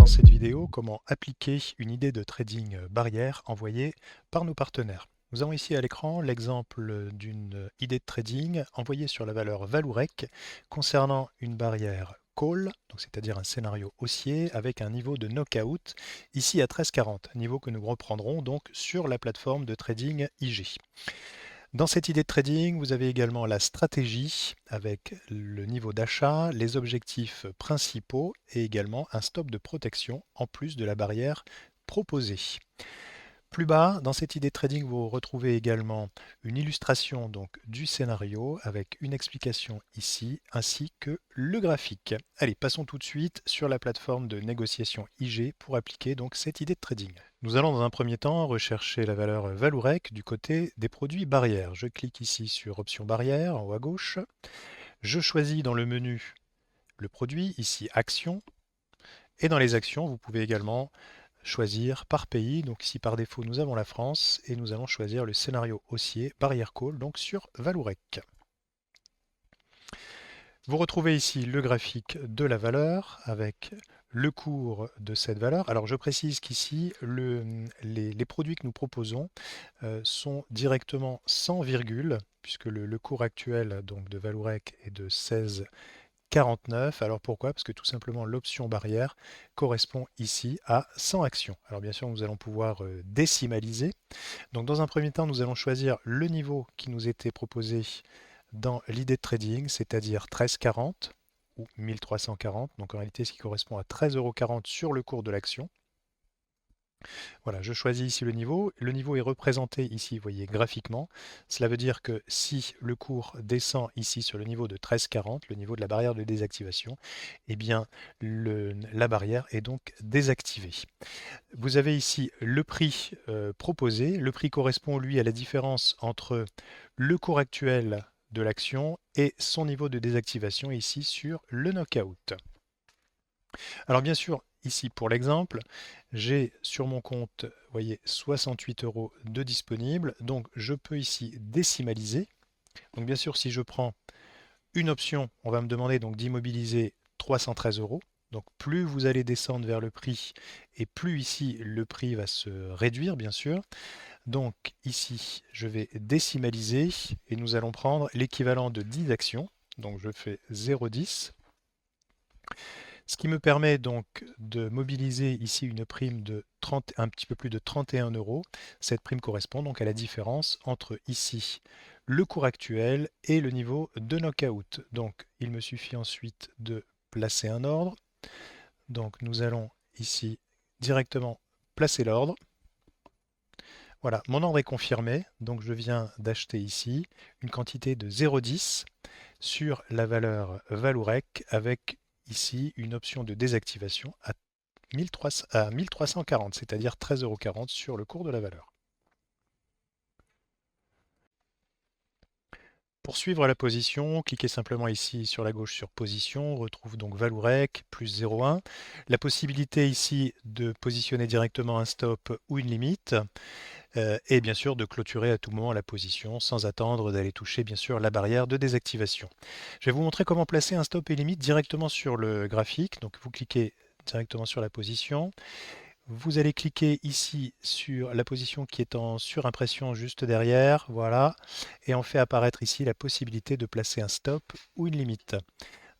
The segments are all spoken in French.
dans cette vidéo comment appliquer une idée de trading barrière envoyée par nos partenaires. Nous avons ici à l'écran l'exemple d'une idée de trading envoyée sur la valeur Valourec concernant une barrière call, c'est-à-dire un scénario haussier avec un niveau de knockout ici à 13,40, niveau que nous reprendrons donc sur la plateforme de trading IG. Dans cette idée de trading, vous avez également la stratégie avec le niveau d'achat, les objectifs principaux et également un stop de protection en plus de la barrière proposée. Plus bas, dans cette idée de trading, vous retrouvez également une illustration donc du scénario avec une explication ici ainsi que le graphique. Allez, passons tout de suite sur la plateforme de négociation IG pour appliquer donc cette idée de trading. Nous allons dans un premier temps rechercher la valeur Valourec du côté des produits barrières. Je clique ici sur option barrière en haut à gauche. Je choisis dans le menu le produit, ici action. Et dans les actions, vous pouvez également choisir par pays. Donc ici par défaut, nous avons la France et nous allons choisir le scénario haussier barrière call donc sur Valourec. Vous retrouvez ici le graphique de la valeur avec le cours de cette valeur. Alors je précise qu'ici, les produits que nous proposons sont directement sans virgule, puisque le cours actuel donc, de Valourec est de 16,49. Alors pourquoi? Parce que tout simplement l'option barrière correspond ici à 100 actions. Alors bien sûr, nous allons pouvoir décimaliser. Donc dans un premier temps, nous allons choisir le niveau qui nous était proposé dans l'idée de trading, c'est-à-dire 13,40 ou 1340, donc en réalité ce qui correspond à 13,40 € sur le cours de l'action. Voilà, je choisis ici le niveau. Le niveau est représenté ici, vous voyez, graphiquement. Cela veut dire que si le cours descend ici sur le niveau de 13,40, le niveau de la barrière de désactivation, eh bien la barrière est donc désactivée. Vous avez ici le prix proposé. Le prix correspond, lui, à la différence entre le cours actuel de l'action et son niveau de désactivation ici sur le knockout. Alors bien sûr, ici pour l'exemple, j'ai sur mon compte, vous voyez, 68 € de disponible. Donc je peux ici décimaliser. Donc bien sûr, si je prends une option, on va me demander donc d'immobiliser 313 €. Donc plus vous allez descendre vers le prix et plus ici le prix va se réduire bien sûr. Donc ici je vais décimaliser et nous allons prendre l'équivalent de 10 actions. Donc je fais 0,10. Ce qui me permet donc de mobiliser ici une prime de 30, un petit peu plus de 31 €. Cette prime correspond donc à la différence entre ici le cours actuel et le niveau de knockout. Donc il me suffit ensuite de placer un ordre. Donc nous allons ici directement placer l'ordre. Voilà, mon ordre est confirmé, donc je viens d'acheter ici une quantité de 0,10 sur la valeur Valourec avec ici une option de désactivation à 1340, c'est-à-dire 13,40 € sur le cours de la valeur. Pour suivre la position, cliquez simplement ici sur la gauche sur position, on retrouve donc Valourec plus 0,1. La possibilité ici de positionner directement un stop ou une limite. Et bien sûr de clôturer à tout moment la position sans attendre d'aller toucher bien sûr la barrière de désactivation. Je vais vous montrer comment placer un stop et limite directement sur le graphique. Donc vous cliquez directement sur la position. Vous allez cliquer ici sur la position qui est en surimpression juste derrière, voilà, et on fait apparaître ici la possibilité de placer un stop ou une limite.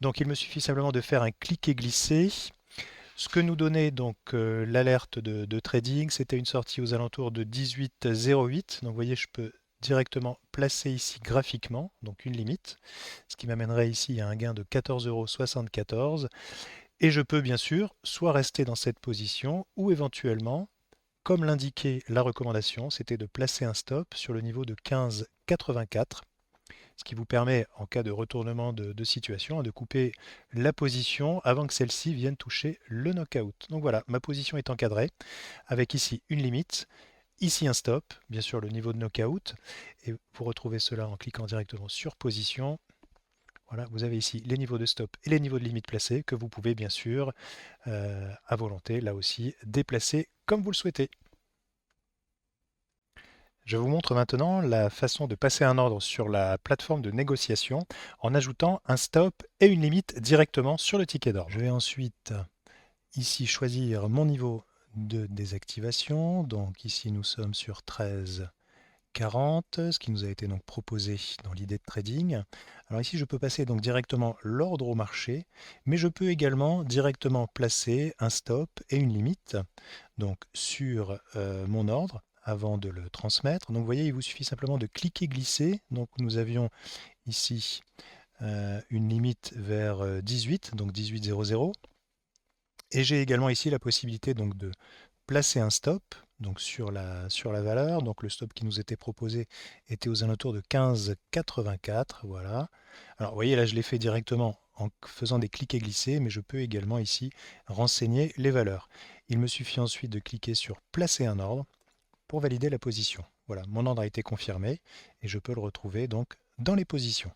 Donc il me suffit simplement de faire un cliquer-glisser. Ce que nous donnait donc l'alerte de trading, c'était une sortie aux alentours de 18,08. Donc vous voyez, je peux directement placer ici graphiquement, donc une limite, ce qui m'amènerait ici à un gain de 14,74 €. Et je peux bien sûr soit rester dans cette position ou éventuellement, comme l'indiquait la recommandation, c'était de placer un stop sur le niveau de 15,84, ce qui vous permet, en cas de retournement de situation, de couper la position avant que celle-ci vienne toucher le knockout. Donc voilà, ma position est encadrée, avec ici une limite, ici un stop, bien sûr le niveau de knockout, et vous retrouvez cela en cliquant directement sur position. Voilà, vous avez ici les niveaux de stop et les niveaux de limite placés que vous pouvez bien sûr, à volonté, là aussi, déplacer comme vous le souhaitez. Je vous montre maintenant la façon de passer un ordre sur la plateforme de négociation en ajoutant un stop et une limite directement sur le ticket d'ordre. Je vais ensuite ici choisir mon niveau de désactivation. Donc ici nous sommes sur 13,40, ce qui nous a été donc proposé dans l'idée de trading. Alors ici je peux passer donc directement l'ordre au marché, mais je peux également directement placer un stop et une limite donc sur mon ordre avant de le transmettre. Donc vous voyez, il vous suffit simplement de cliquer glisser. Donc nous avions ici une limite vers 18, donc 18,00. Et j'ai également ici la possibilité donc de placer un stop donc sur la valeur. Donc le stop qui nous était proposé était aux alentours de 15,84. Voilà. Alors vous voyez là, je l'ai fait directement en faisant des clics et glisser, mais je peux également ici renseigner les valeurs. Il me suffit ensuite de cliquer sur placer un ordre pour valider la position. Voilà, mon ordre a été confirmé et je peux le retrouver donc dans les positions.